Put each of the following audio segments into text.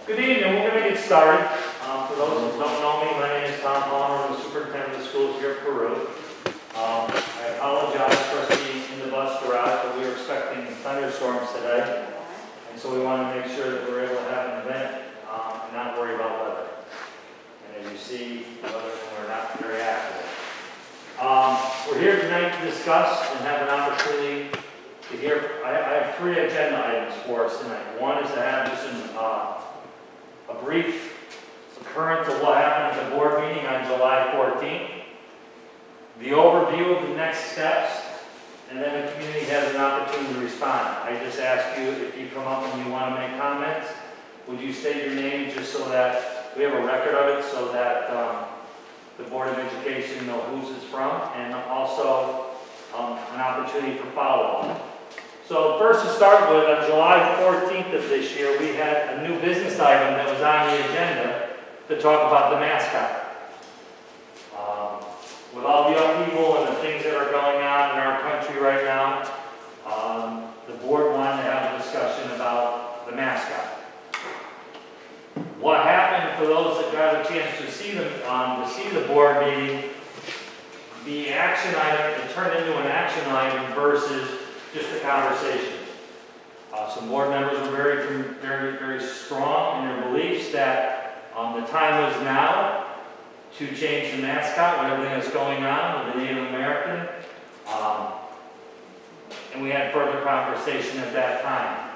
Good evening, we're going to get started. For those who don't know me, my name is Tom Palmer. I'm the superintendent of the schools here in Peru. I apologize for us being in the bus garage, but we were expecting thunderstorms today. And so we want to make sure that we're able to have an event and not worry about weather. And as you see, we're not very active. We're here tonight to discuss and have an opportunity to hear. I have 3 agenda items for us tonight. One is to have just a brief occurrence of what happened at the board meeting on July 14th, the overview of the next steps, and then the community has an opportunity to respond. I just ask you, if you come up and you want to make comments, would you state your name just so that we have a record of it, so that the Board of Education know whose it's from, and also an opportunity for follow-up. So first to start with, on July 14th of this year, we had a new business item that was on the agenda to talk about the mascot. With all the upheaval and the things that are going on in our country right now, the board wanted to have a discussion about the mascot. What happened, for those that got a chance to see the board meeting, the action item, it turned into an action item versus just a conversation. Some board members were very strong in their beliefs that the time was now to change the mascot with everything that's going on with the Native American. And we had further conversation at that time.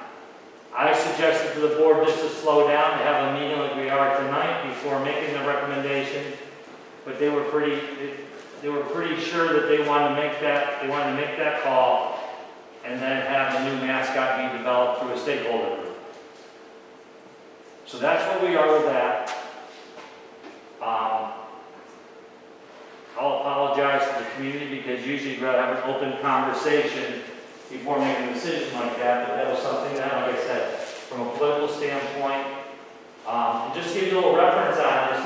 I suggested to the board just to slow down, to have a meeting like we are tonight before making the recommendation, but they were pretty sure that they wanted to make that call and then have a new mascot be developed through a stakeholder group. So that's where we are with that. I'll apologize to the community because usually we'd rather have an open conversation before making a decision like that, but that was something that, like I said, from a political standpoint, and just to give you a little reference on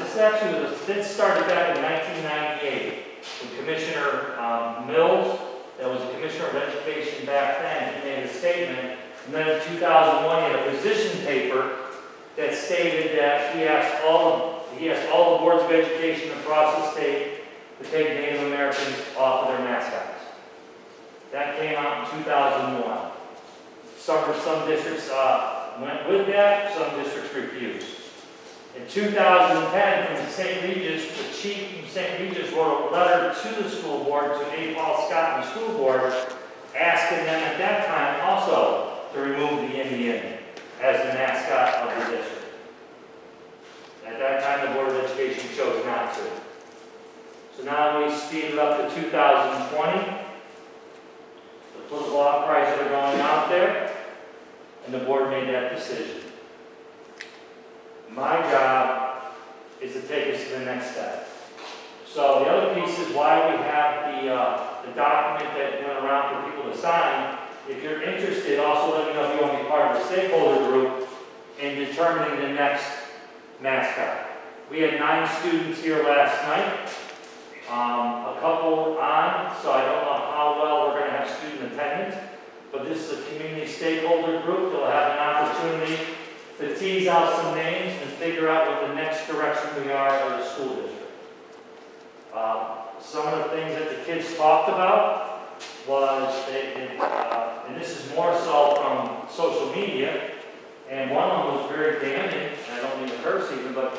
this started back in 1998 with Commissioner Mills, that was the Commissioner of Education back then. He made a statement, and then in 2001 he had a position paper that stated that he asked all the boards of education across the state to take Native Americans off of their mascots. That came out in 2001. Some districts went with that, some districts refused. In 2010, from St. Regis, the chief from St. Regis wrote a letter to the school board, to A. Paul Scott and the school board, asking them at that time also to remove the Indian as the mascot of the district. At that time, the Board of Education chose not to. So now we speed it up to 2020. The political outcries that are going out there, and the board made that decision. My job is to take us to the next step. So the other piece is why we have the document that went around for people to sign. If you're interested, also let me know if you want to be part of the stakeholder group in determining the next mascot. We had 9 students here last night, a couple on, so I don't know how well we're going to have student attendance, but this is a community stakeholder group. They'll have an opportunity to tease out some names and figure out what the next direction we are as a school district. Some of the things that the kids talked about was, and this is more so from social media, and one of them was very damning, and I don't mean to curse even, but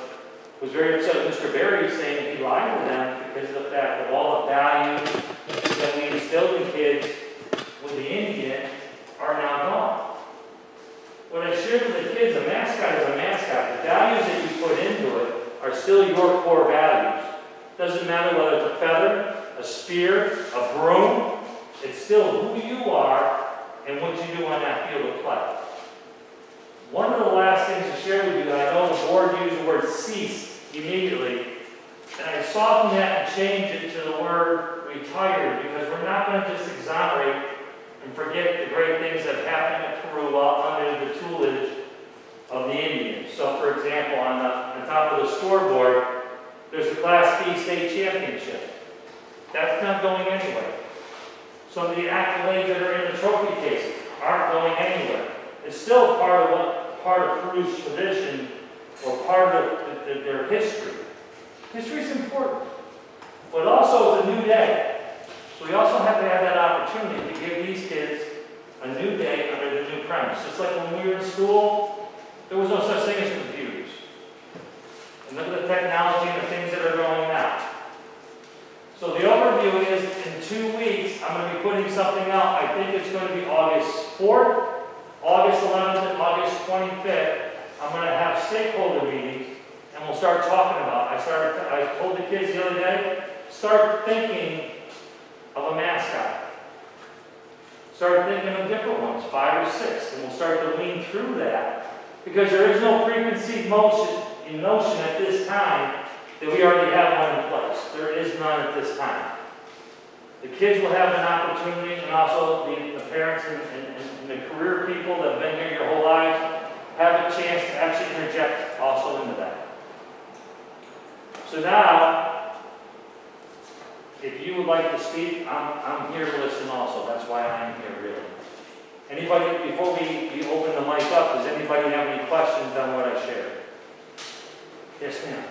was very upset with Mr. Berry, saying he lied to them because of the fact that all the values that we instilled in kids with the Indian are now gone. When I shared with the kids, a mascot is a mascot. The values that you put into it are still your core values. Doesn't matter whether it's a feather, a spear, a broom, it's still who you are and what you do on that field of play. One of the last things to share with you, I know the board used the word cease immediately, and I softened that and changed it to the word retired, because we're not going to just exonerate and forget the great things that happened at Peru while under the tutelage of the Indians. So for example, on the top of the scoreboard, there's a Class B state championship. That's not going anywhere. Some of the accolades that are in the trophy cases aren't going anywhere. It's still part of Peru's tradition or part of their history. History is important, but also it's a new day. So we also have to have that opportunity to give these kids a new day under the new premise. Just like when we were in school, there was no such thing as computers. And look at the technology and the things that are going now. So the overview is, in 2 weeks, I'm going to be putting something out. I think it's going to be August 4th, August 11th, and August 25th. I'm going to have stakeholder meetings, and we'll start talking about. I told the kids the other day, start thinking of a mascot. Start thinking of different ones, 5 or 6, and we'll start to lean through that. Because there is no preconceived notion at this time that we already have one in place. There is none at this time. The kids will have an opportunity, and also the parents and the career people that have been here your whole lives have a chance to actually interject also into that. So now, if you would like to speak, I'm here to listen also. That's why I'm here, really. Anybody, before we open the mic up, does anybody have any questions on what I shared? Yes, ma'am.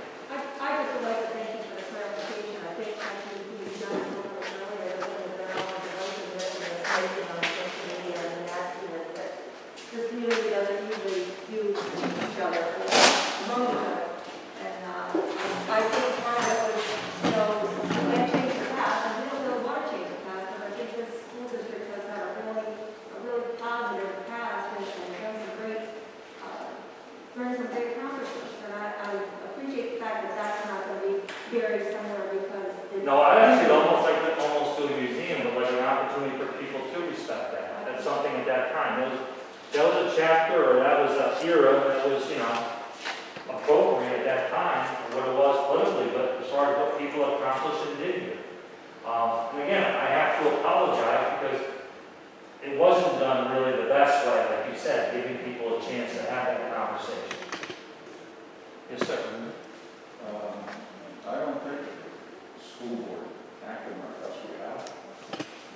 I just would like to thank you for the clarification. I think you've done it a little bit earlier, there are all the devotion and the posting on social media and the asking us that this community doesn't usually do each other or among each other. And I think part of it was, you know, we can't change the past, and we don't really want to change the past, but I think this school district has had a really positive past and done some great, learned some big accomplishments. And I appreciate the fact that that's not going to be buried somewhere because it's... No, I actually almost like to almost do a museum, but like an opportunity for people to respect that. That's something at that time. That was a chapter, or that was an era that was, you know, appropriate at that time for what it was politically, but as far as what people accomplished and did here. And again, I have to apologize because it wasn't done really the best way, like you said, giving people a chance to have that conversation. Yes, sir. I don't think the school board acted like us we have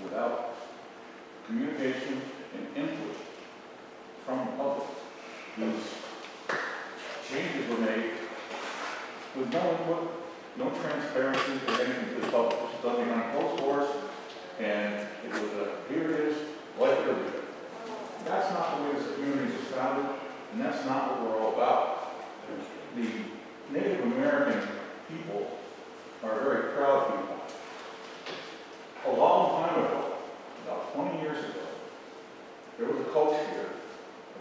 without communication and input from the public. These changes were made with no input, no transparency or anything to the public. It was done behind closed doors, and it was here it is, like it is. That's not the way this community was founded, and that's not what we're all about. The Native American people are a very proud people. A long time ago, about 20 years ago, there was a coach here,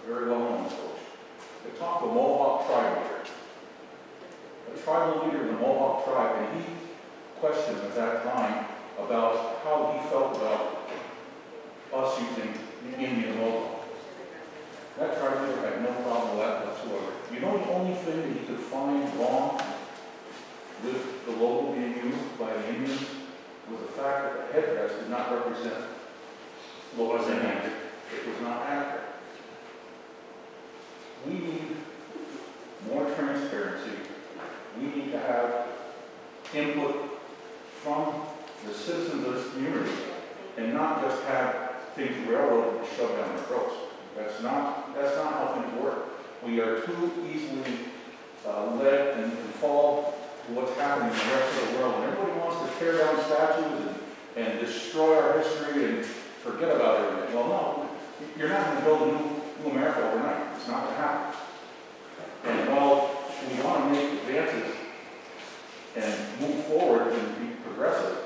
a very well-known coach. They talked to the Mohawk tribe leader. A tribal leader of the Mohawk tribe, and he questioned at that time about how he felt about us using the Indian Mohawk. That tribe leader had no problem with that whatsoever. You know, the only thing that he could find wrong with the logo being used by the Indians was the fact that the headdress did not represent what was in it. It was not accurate. We need more transparency. We need to have input from the citizens of this community and not just have things railroaded and shoved down their throats. That's not how things work. We are too easily led and fall to what's happening in the rest of the world. And everybody wants to tear down statues and destroy our history and forget about everything. Well, no, you're not going to build a new America overnight. It's not going to happen. And while we want to make advances and move forward and be progressive,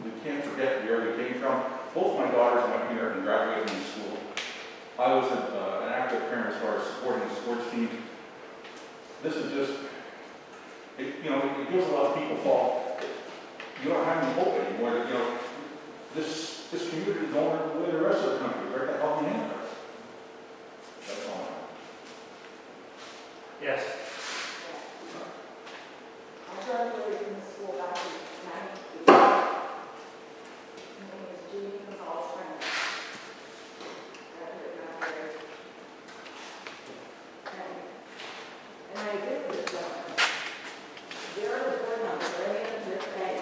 we can't forget where we came from. Both my daughters went here and graduated from school. I was an active parent as far as supporting the sports team. This is just, it gives a lot of people thought. You don't have any hope anymore that, this community is going the way the rest of the country is. Right to help me in. That's all. Yes. I graduated from the school back in 1992. My name is Judy Gonzalez-Frank. And I agree with this one. There are the board members, are any of them here today?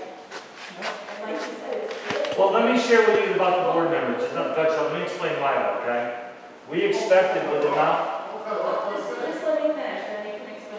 And like you said, it's good. Well, let me share with you about the board members. It's not Dutch, let me explain why, okay? We expected with the amount. Just let me finish, and then you can explain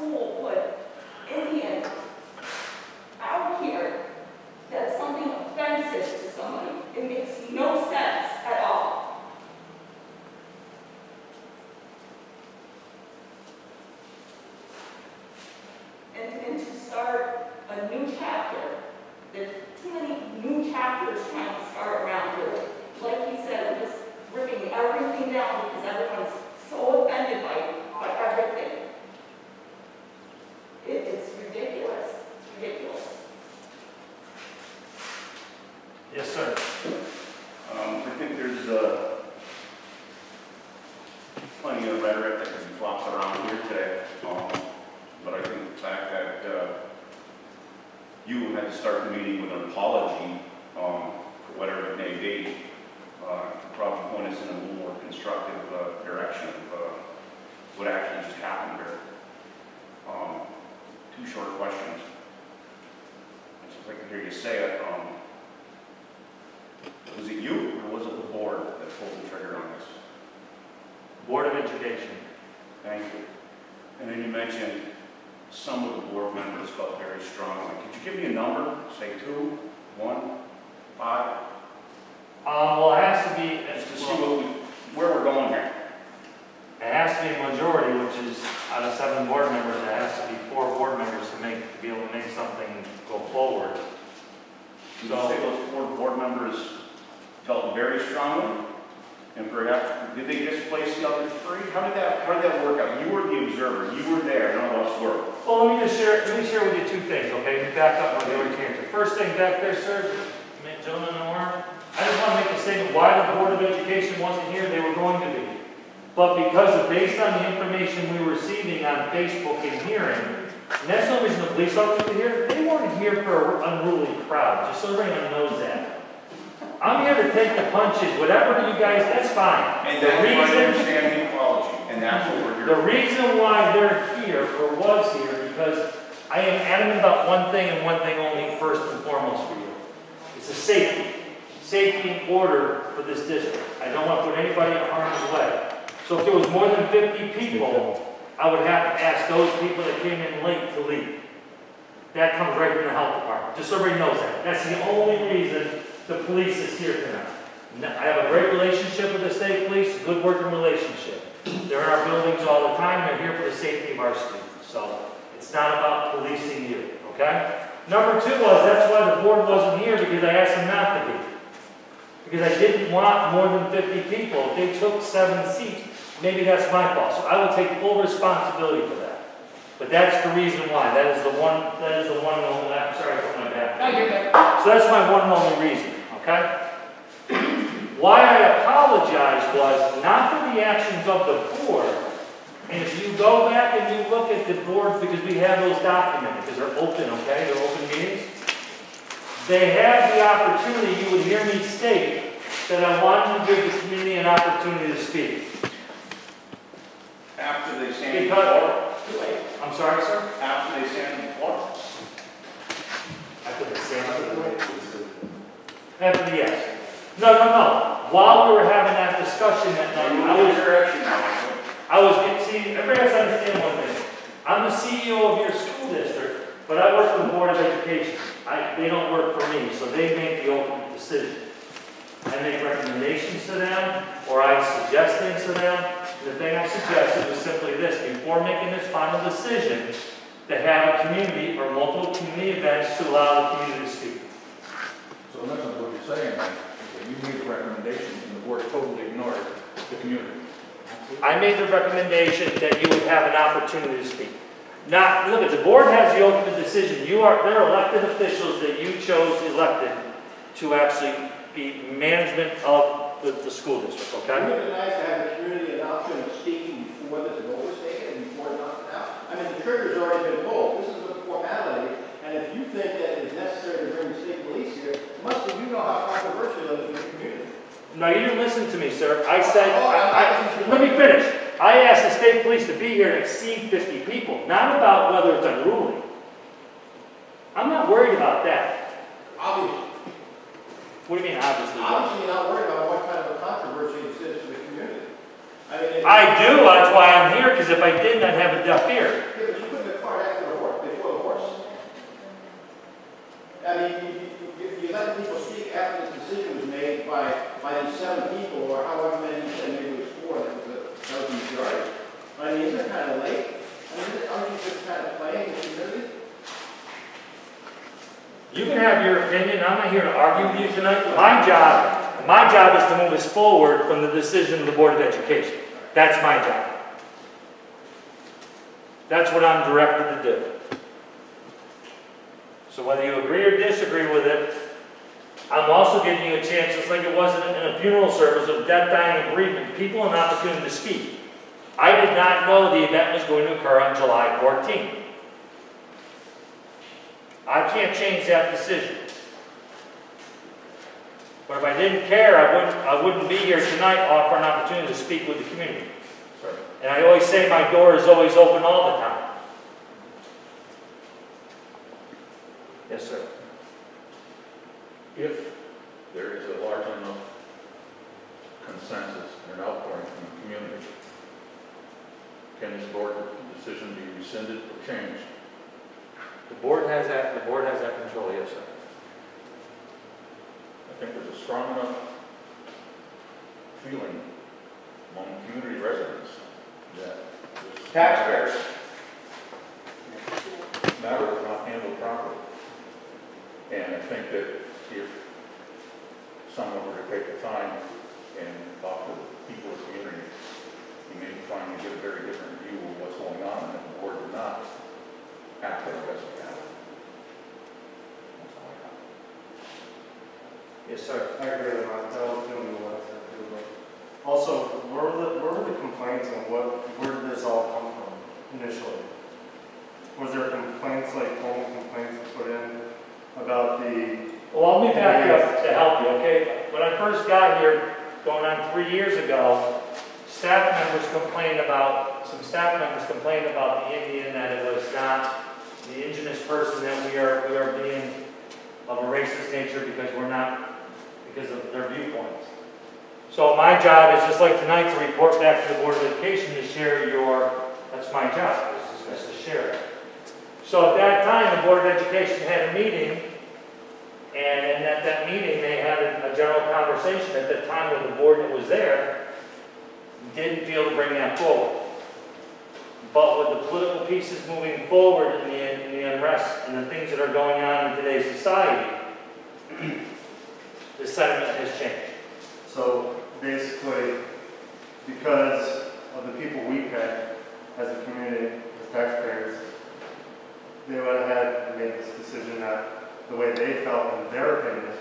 school put Indian out here, that's something offensive to somebody. It makes no sense at all. And to start a new chapter, there's too many new chapters trying to start around here. Like he said, we're just ripping everything down because everyone's so offended by everything. It's ridiculous. It's ridiculous. Yes, sir. I think there's plenty of rhetoric that can be flopped around here today. But I think the fact that you had to start the meeting with an apology for whatever it may be, could probably point us in a little more constructive direction of what actually just happened here. Two short questions. I'd just like to hear you say it. Was it you or was it the board that pulled the trigger on this? Board of Education. Thank you. And then you mentioned some of the board members felt very strongly. Could you give me a number? Say 2, 1, 5? Well, it has to be, Just to see where we're going here. it has to be a majority, which is out of 7 board members, it has to be 4 board members to be able to make something go forward. Did you say those 4 board members felt very strongly? And perhaps, did they displace the other 3? How did that work out? You were the observer. You were there. None of us were. Well, let me share with you 2 things, okay? Let me back up on the order cancer. First thing back there, sir, gentlemen in the room, I just want to make a statement why the Board of Education wasn't here. They were going to be. But because based on the information we were receiving on Facebook and hearing, and that's the reason the police officers were here, they weren't here for an unruly crowd, just so everyone knows that. I'm here to take the punches, whatever you guys, that's fine. And that's why I understand the apology, and that's what we're here The for. reason why they're here, or was here, because I am adamant about one thing and one thing only first and foremost for you. It's the safety and order for this district. I don't want to put anybody in harm's way. So if there was more than 50 people, I would have to ask those people that came in late to leave. That comes right from the health department, just so everybody knows that. That's the only reason the police is here tonight. I have a great relationship with the state police, a good working relationship. They're in our buildings all the time, they're here for the safety of our students. So it's not about policing you, okay? Number 2 was, that's why the board wasn't here, because I asked them not to be. Because I didn't want more than 50 people. If they took 7 seats, maybe that's my fault. So I will take full responsibility for that. But that's the reason why. That is the one and only, I'm sorry for my back. No, you're good. So that's my one and only reason, okay? Why I apologize was not for the actions of the board. And if you go back and you look at the board, because we have those documented, because they're open, okay? They're open meetings. They have the opportunity, you would hear me state, that I wanted to give the community an opportunity to speak. After they stand on the floor? I'm sorry, sir? After they stand on the floor? After the stand. After the yes. No. While we were having that discussion that night, see, everybody has to understand one thing. I'm the CEO of your school district, but I work for the Board of Education. They don't work for me, so they make the ultimate decision. I make recommendations to them, or I suggest things to them. The thing I suggested was simply this: before making this final decision, to have a community or multiple community events to allow the community to speak. So in essence, what you're saying is that you made a recommendation and the board totally ignored the community. I made the recommendation that you would have an opportunity to speak. Not, look, the board has the ultimate decision. They're elected officials that you chose elected to actually be management of the school district, okay? Wouldn't it be nice to have the community an option of speaking before the vote was taken and before it knocked out? I mean, the trigger's already been pulled. This is a formality, and if you think that it is necessary to bring the state police here, must you know how controversial it is in the community. No, you didn't listen to me, sir. I said, let me finish. I asked the state police to be here and exceed 50 people, not about whether it's unruly. I'm not worried about that. Obviously. What do you mean, obviously? Obviously, you're not worried about what kind of a controversy exists in the community. I mean, I do, that's why I'm here, because if I didn't, I'd have a deaf ear. Yeah, but you couldn't have have your opinion, I'm not here to argue with you tonight. My job is to move us forward from the decision of the Board of Education. That's my job. That's what I'm directed to do. So whether you agree or disagree with it, I'm also giving you a chance, just like it was in a funeral service of death, dying, and bereavement, people an opportunity to speak. I did not know the event was going to occur on July 14th. I can't change that decision. But if I didn't care, I wouldn't be here tonight offering an opportunity to speak with the community. And I always say my door is always open all the time. Yes, sir. If there is a large enough consensus and an outpouring from the community, can this board decision be rescinded or changed? The board has that control, yes, sir. I think there's a strong enough feeling among community residents that this Taxpayers. matter is not handled properly. And I think that if someone were to take the time and talk to people of the community, you may find you get a very different view of what's going on, and if the board did not act as best we can. That's all I got. Yes, sir. I agree with that. That was doing the last time too, but also, where were the complaints and where did this all come from initially? Was there complaints, like formal complaints put in about the? Well, let me back up to help you, okay? When I first got here, going on 3 years ago, some staff members complained about the Indian, that it was not the indigenous person, that we are being of a racist nature because of their viewpoints. So my job is, just like tonight, to report back to the Board of Education to share that's my job, is to share it. So at that time, the Board of Education had a meeting, and at that meeting, they had a general conversation. At the time when the board that was there didn't feel to bring that forward. But with the political pieces moving forward in the unrest and the things that are going on in today's society, the sentiment has changed. So basically, because of the people we pay as a community, as taxpayers, they went ahead and made this decision that the way they felt in their opinion,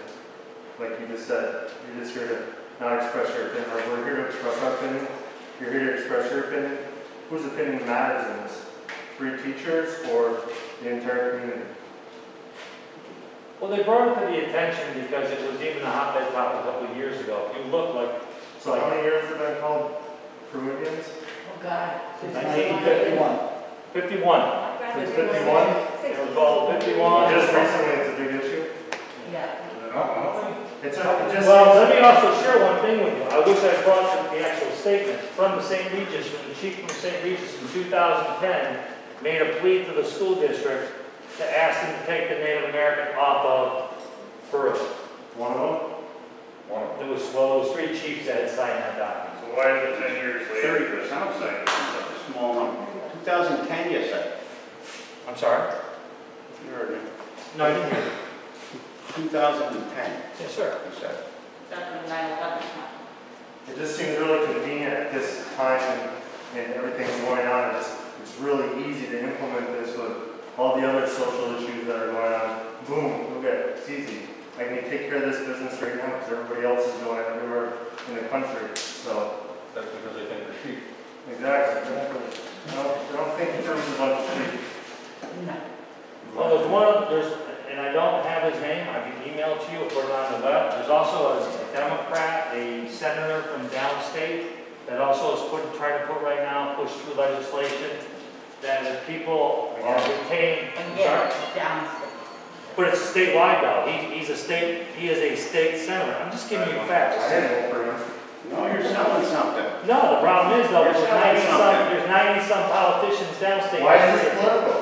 like you just said, you're just here to not express your opinion, or we're here to express our opinion, you're here to express your opinion. Whose opinion matters in this? 3 teachers or the entire community? Well, they brought it to the attention because it was even a hotbed topic a couple of years ago. If you look like, So how many years have been called Peruvians? Oh, God. 1951. 51. Since 51? It was called 51. Just recently it's a big issue? Yeah. It's just. Well, let me also share one thing with you. I wish I brought the actual statement from the St. Regis, from the chief from St. Regis in 2010, made a plea to the school district to ask them to take the Native American off of Peru. One of them? It was 3 chiefs that had signed that document. So why is it 10 years later? 30% sounds like such a small number. 2010, you said? I'm sorry? You heard me. No, I didn't hear you. 2010, Yes, sir. you said. That's when 9/11 happened. It just seems really convenient at this time and everything's going on. It's really easy to implement this with all the other social issues that are going on. Boom, look at it, it's easy. I can take care of this business right now because everybody else is doing it everywhere in the country. So, That's because they think they're cheap. exactly. No, I don't think in terms of a bunch of sheep. No. Well, and I don't have his name, I can email it to you or put it on the web. There's also a Democrat, a senator from downstate, that also is trying to put right now, push through legislation that if people are retained, Again, downstate. but it's statewide though. He is a state senator. I'm just giving you facts. I didn't vote for him. No, you're selling something. No, the problem is though, You're selling there's 90 some politicians downstate. Why is this political?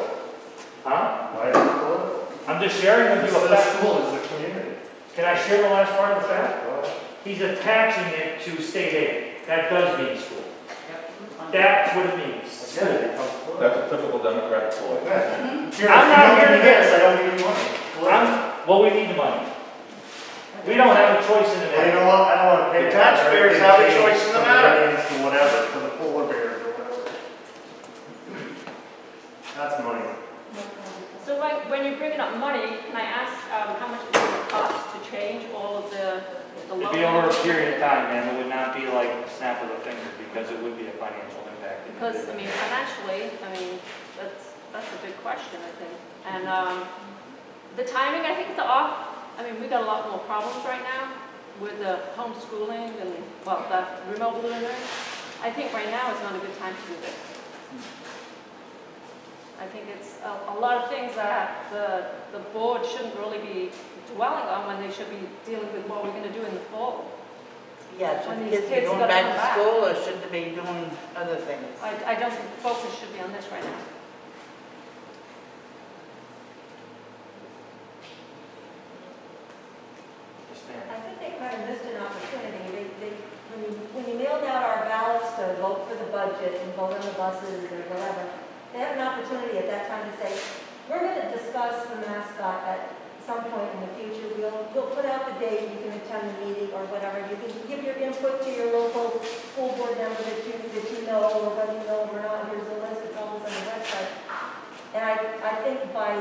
Huh? Why is it political? I'm just sharing with This you a is the fact. school, this is the community. Can I share the last part of the fact? He's attaching it to state aid. That does mean school. That's what it means. Again, it becomes political. That's a typical Democratic ploy. I'm I'm not here to this, I don't need money. I'm, Well, we need the money. We don't have a choice in the Well, you matter. know what, I don't wanna pay. The taxpayers have a choice in the matter. To whatever, for the polar bears or whatever. That's money. So when you're bringing up money, can I ask how much it would cost to change all of the It'd be over a period of time, ma'am. It would not be like a snap of the finger because it would be a financial impact. Because, I mean, financially, that's a big question, I think. And the timing, I think it's off. I mean, we got a lot more problems right now with the homeschooling and, well, the remote learning. I think right now is not a good time to do this. I think it's a lot of things that the board shouldn't really be dwelling on when they should be dealing with what we're going to do in the fall. Yeah, should When the these kids be kids going gotta back come to back. school or should they be doing other things? I don't think focus should be on this right now. Yes, ma'am. I think they kind of missed an opportunity. When you mailed out our ballots to vote for the budget and vote on the buses or whatever, they had an opportunity at that time to say, we're going to discuss the mascot at some point in the future. We'll put out the date, you can attend the meeting or whatever. You can give your input to your local school board member that you know, or whether you know them or not. Here's the list, it's all on the website. And I think by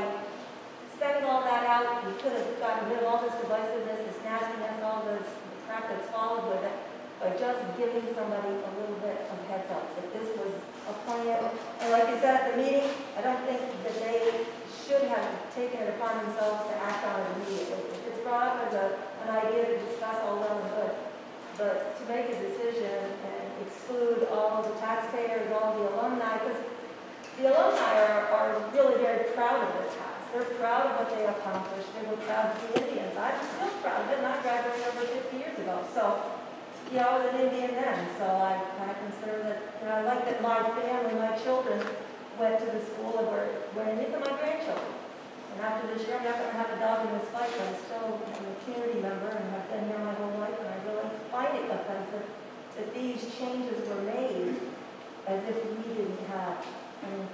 sending all that out, we could have gotten rid of all this divisiveness, this nastiness, all this crap that's followed with it, by just giving somebody a little bit of heads up that this was a plan. And like you said at the meeting, I don't think that they should have taken it upon themselves to act on it immediately. If it's brought up as an idea to discuss, all well and good. But to make a decision and exclude all of the taxpayers, all the alumni, because the alumni are really very proud of their past. They're proud of what they accomplished. They were proud of the Indians. I'm still proud of it, and I graduated over 50 years ago. So, you know, I was an Indian then, so I consider that, you know, I like that my family, my children went to the school and were into my grandchildren. And after this year, I'm not going to have a dog in this fight, but I still am a community member and have been here my whole life, and I really find it offensive that these changes were made as if we didn't have, and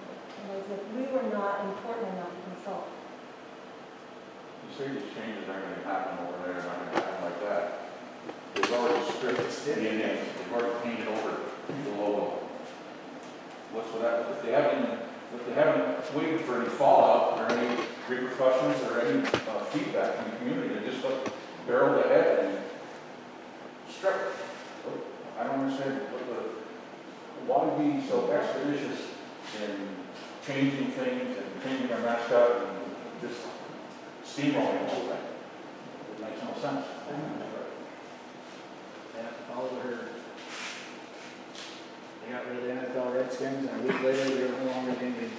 as if we were not important enough to consult. You say these changes aren't going to happen over there, they're not going to happen like that. They've already stripped the Indians, they've already painted over the logo. What's with that? If they haven't waited for any fallout or any repercussions or any feedback from the community, they just barreled ahead and struck. I don't understand why be so expeditious in changing things and changing our mascot and just steamrolling the whole thing. It makes no sense. Yeah, all over her. They got rid of the NFL Redskins, and a week later, they were no longer Indians.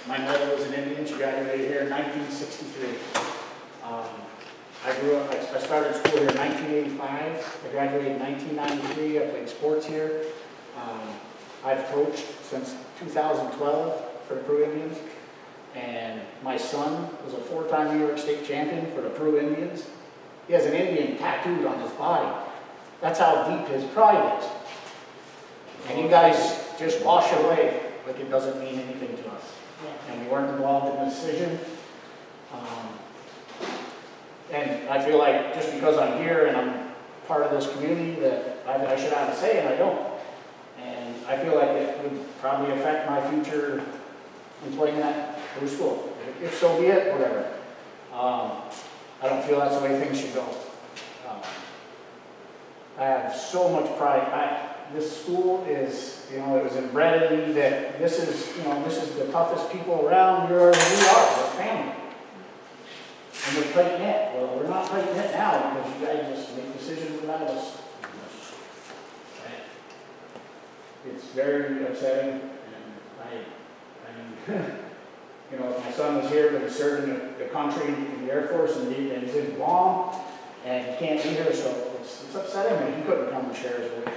My mother was an Indian. She graduated here in 1963. I grew up, I started school here in 1985. I graduated in 1993. I played sports here. I've coached since 2012 for the Peru Indians. And my son was a 4-time New York State champion for the Peru Indians. He has an Indian tattooed on his body. That's how deep his pride is. And you guys just wash it away like it doesn't mean anything to us. And we weren't involved in the decision. And I feel like just because I'm here and I'm part of this community that I should have a say, and I don't. And I feel like it would probably affect my future employment at Peru School. If so be it, whatever. I don't feel that's the way things should go. I have so much pride. This school is, it was inbred in me that this is the toughest people around. We are, we're family. And we're tight knit. Well, we're not tight knit now because you guys just make decisions without us. It's very upsetting, and if my son was here, but he's serving the country in the Air Force, and he's in Guam, and he can't be here, so it's upsetting me. He couldn't come and share his voice,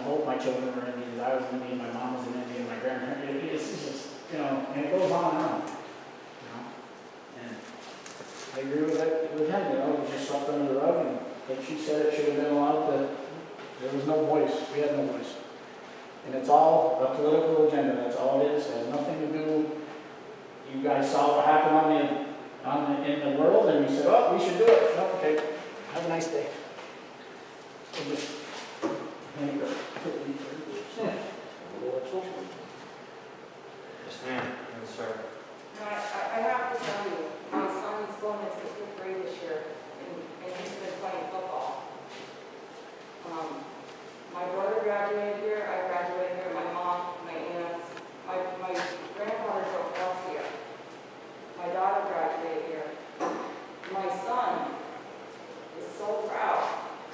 both my children were Indians. I was Indian, my mom was an Indian, my grandparents. It's just, and it goes on and on, And I agree with him, we just swept under the rug, and like she said, it should have been allowed to. There was no voice. We had no voice. And it's all a political agenda, that's all it is, it has nothing to do, you guys saw what happened in the world, and you said, oh, we should do it. Oh, okay, have a nice day. So just, Yes, ma'am. Yes, sir. I have to tell you, my son is going into the 5th grade this year, and he's been playing football. My brother graduated here, I graduated here, my mom, my aunts, my grandfather drove us here. My daughter graduated here. My son is so proud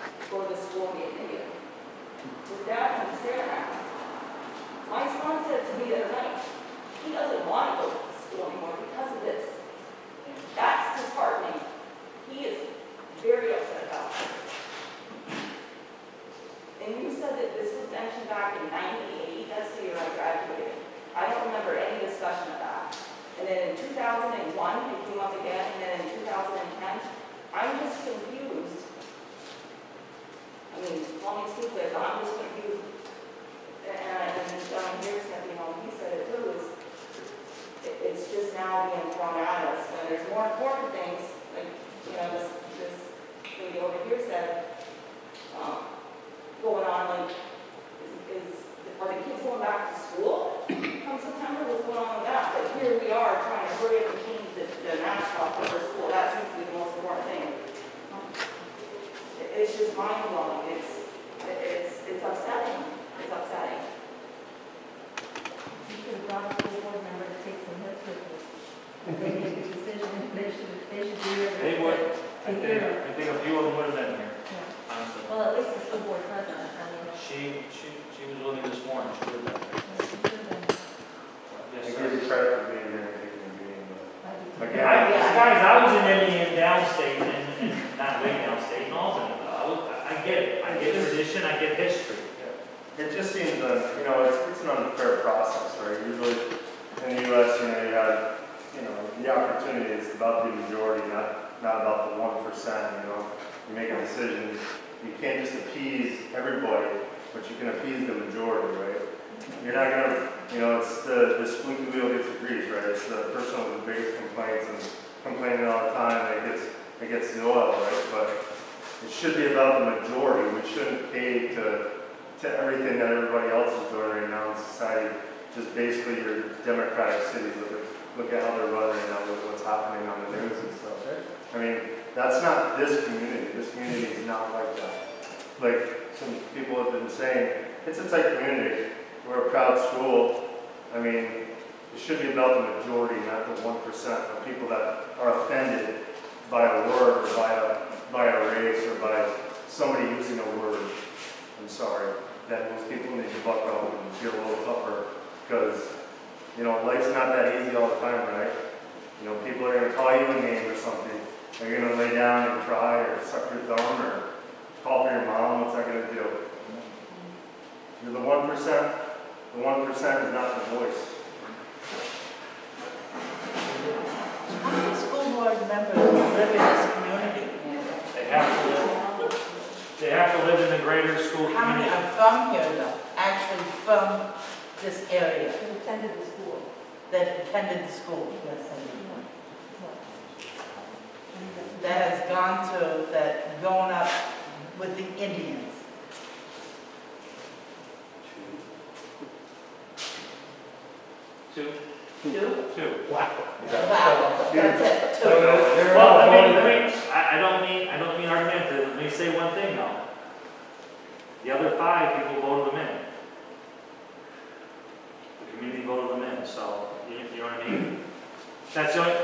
to go to school in India. His dad can stay around. My son said to me the other night, he doesn't want to go to school anymore because of this. That's disheartening. He is very upset about this. And you said that this was mentioned back in 1980, that's the year I graduated. I don't remember any discussion of that. And then in 2001, it came up again, and then in 2010, I'm just confused. I mean, call me stupid, but I'm just confused. And John here said, you know, he said it too, it's just now being thrown at us. When there's more important things, like, you know, this lady over here said, going on, like, are the kids going back to school? Come September, what's going on with that? But here we are trying to hurry up and change the mascot for school. That seems to be the most important thing. It's just mind-blowing. It's upsetting. It's upsetting. You should have brought a school board member to take some hits with us. They make a decision, they should do it. They would. I think a few of them would have been here, Yeah. honestly. Well, at least the school board president, I mean. She was with me this morning, she would have been here. She should have been. Yes, I sir. give you credit for being here and taking the meeting, but again, Guys, I was in Indian downstate and not way downstate, in Albany. I get it. I get tradition, I get history. it just seems that, you know, it's an unfair process, right? Usually in the US, you know, you have, you know, the opportunity is about the majority, not about the 1%, you know. You make a decision, you can't just appease everybody, but you can appease the majority, right? You're not gonna, you know, it's the squeaky wheel gets the grease, right? It's the person with the biggest complaints and complaining all the time that gets the oil, right? But it should be about the majority. We shouldn't pay to everything that everybody else is doing right now in society. Just basically your democratic cities, look at how they're running right now with what's happening on the news and stuff. I mean, that's not this community. This community is not like that. Like some people have been saying, it's a tight community. We're a proud school. I mean, it should be about the majority, not the 1% of people that are offended by a word or by a race or by somebody using a word. I'm sorry. That most people need to buck up and be a little tougher because, you know, life's not that easy all the time, right? You know, people are going to call you a name or something. Are you going to lay down and cry or suck your thumb or call for your mom? What's that going to do? You're the 1%. The 1% is not the voice. How many school board members live in this community? They have to live in the greater school How many community. are from here though, actually from this area, Who attended the school. that attended the school? Yes, I do. That has grown up with the Indians? Two. Wow, Yeah. that's it, two. Well, I don't mean argumentative. Let me say one thing though. The other 5 people voted them in. The community voted them in, so, you know what I mean? That's the only,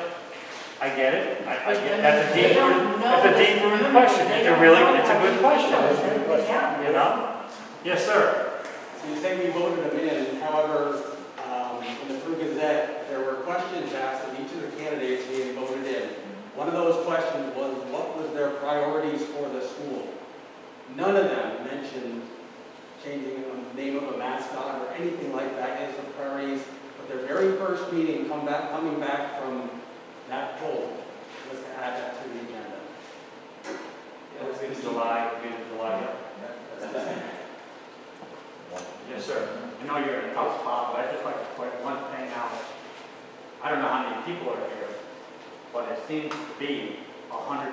I get it. I get, that's a deep-rooted question. It's a good question, you know? Yes, sir. So you say we voted them in, however, in the Peru Gazette, there were questions asked of each of the candidates being voted in. One of those questions was, what was their priorities for the school? None of them mentioned changing the name of a mascot or anything like that as the priorities. But their very first meeting coming back from that poll was to add that to the agenda. It was July, yeah. Yes, sir. I know you're in a tough spot, but I'd just like to point one thing out. I don't know how many people are here, but it seems to be 100%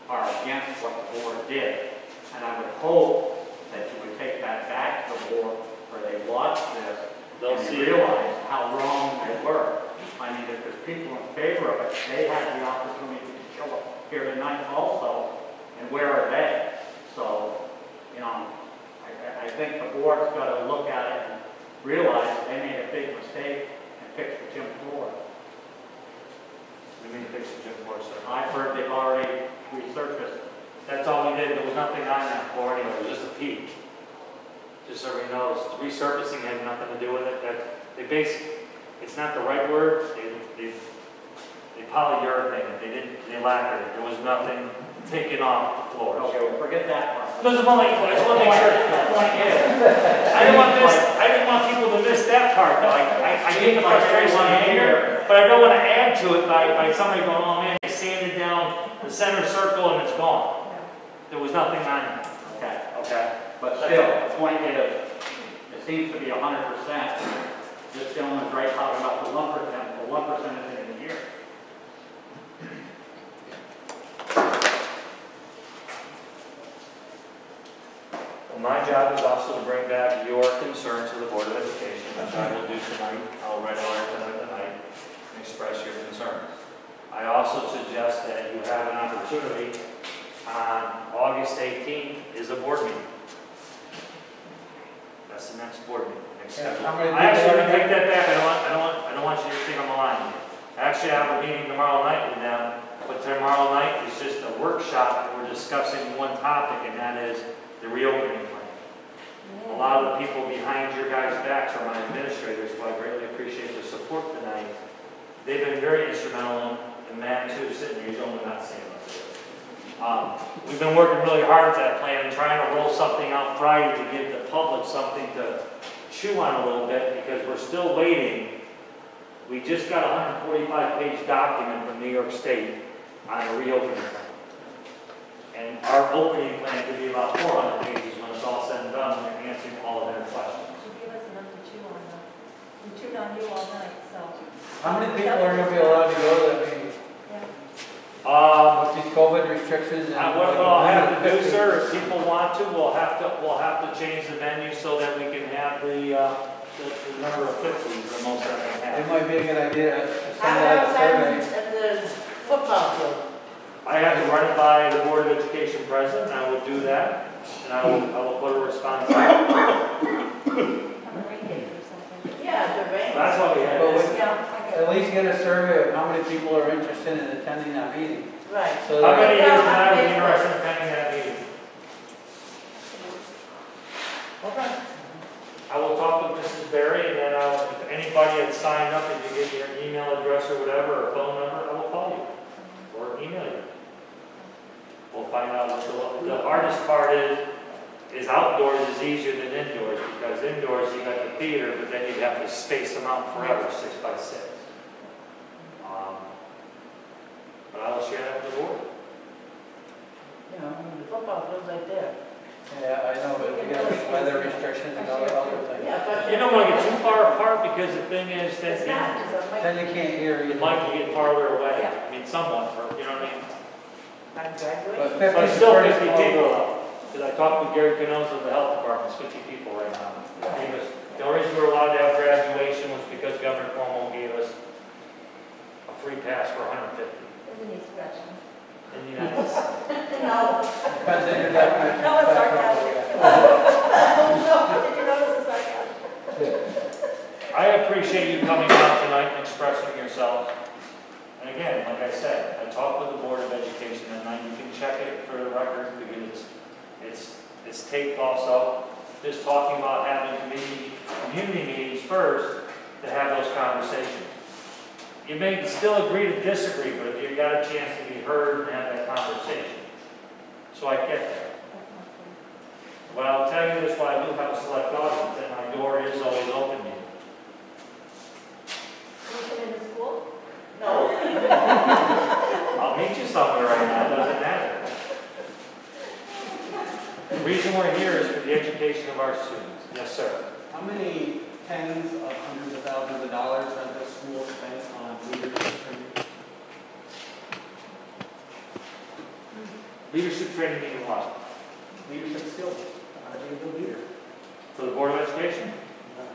are against what the board did. And I would hope that you would take that back to the board where they watch this and they realize how wrong they were. I mean, if there's people in favor of it, they had the opportunity to show up here tonight also, and where are they? So, you know, I think the board's got to look at it and realize they made a big mistake and fix the gym floor. We need to fix the gym floor, sir. I've heard they've already resurfaced. That's all we did. There was nothing on that floor anyway. It was just a peak. Just so everybody knows, resurfacing had nothing to do with it. It's not the right word. They polyurethane it. They lacquered it. There was nothing taken off the floor. Okay, well, forget that part. I just want to make sure. I didn't want people to miss that part, though. I get the frustration and anger, but I don't want to add to it by somebody going, oh man, they sanded down the center circle and it's gone. There was nothing on it. Okay. But still, the point is, it seems to be 100%. This gentleman's right talking about the 1%. The 1% is in the year. Well, my job is also to bring back your concerns to the Board of Education, which I will do tonight. I'll write a letter tonight and express your concerns. I also suggest that you have an opportunity on August 18th is a board meeting. That's the next board meeting. I actually want to take that back. I don't want you to think I'm lying. Actually, I have a meeting tomorrow night with them, but tomorrow night is just a workshop that we're discussing one topic, and that is the reopening plan. A lot of the people behind your guys' backs are my administrators, so I greatly appreciate their support tonight. They've been very instrumental, and Matt too, sitting here, he's only not saying that. We've been working really hard at that plan and trying to roll something out Friday to give the public something to chew on a little bit, because we're still waiting. We just got a 145-page document from New York State on a reopening plan. And our opening plan could be about 400 pages when it's all said and done, and we're answering all of their questions. You give us enough to chew on, we chewed on you all night, so. How many people are going to be allowed to go to that meeting? Yeah. With these COVID restrictions? What I'll have to do, sir, if people want to, we'll have to change the venue so that we can have the number of 50 the most that we have. It might be a good idea to send out a survey. At the football field. I have to run it by the Board of Education president, and I will do that, and I will put a response out. Have a rain date or something. Yeah, the rain. That's why we had Well, this. Yeah, I get At it. least get a survey of how many people are interested in attending that meeting. Right. So How that- many of you tonight would be interested in attending that meeting? Okay. I will talk with Mrs. Berry, and then if anybody had signed up and you get your email address or whatever, or phone number, I will call you or email you. We'll find out what the hardest part is outdoors is easier than indoors, because indoors you got the theater, but then you have to space them out forever, 6 by 6. But I will share that with the board. You know, the football field's right there. Yeah, I know, but we got weather restrictions and all the other things. Yeah, but. You don't want to get too far apart, because the thing is that It's not, it's a Then you can't hear you'd you. like to get farther away. Yeah. I mean, somewhat, you know what I mean? I'm graduating. But 50 But is still pretty 50 small. people though. Because I talked with Gary Canoza of the health department, it's 50 people right now. The only reason we're allowed to have graduation was because Governor Cuomo gave us a free pass for 150 Isn't he special? in the United States. No. Depends on your definition. No, it's sarcasm. No, did you notice the sarcasm? I appreciate you coming out tonight and expressing yourself. And again, like I said, I talked with the Board of Education that night. You can check it for the record, because it's taped also. Just talking about having community meetings first to have those conversations. You may still agree to disagree, but if you got a chance to be heard and have that conversation. So I get that. But I'll tell you this, while I do have a select audience, that my door is always open to you. Can you come into school? No. I'll meet you somewhere right now, it doesn't matter. The reason we're here is for the education of our students. Yes, sir. how many tens of hundreds of thousands of dollars has this school spent on leadership training? Leadership training meaning what? Leadership skills, how to be a good leader. For the Board of Education?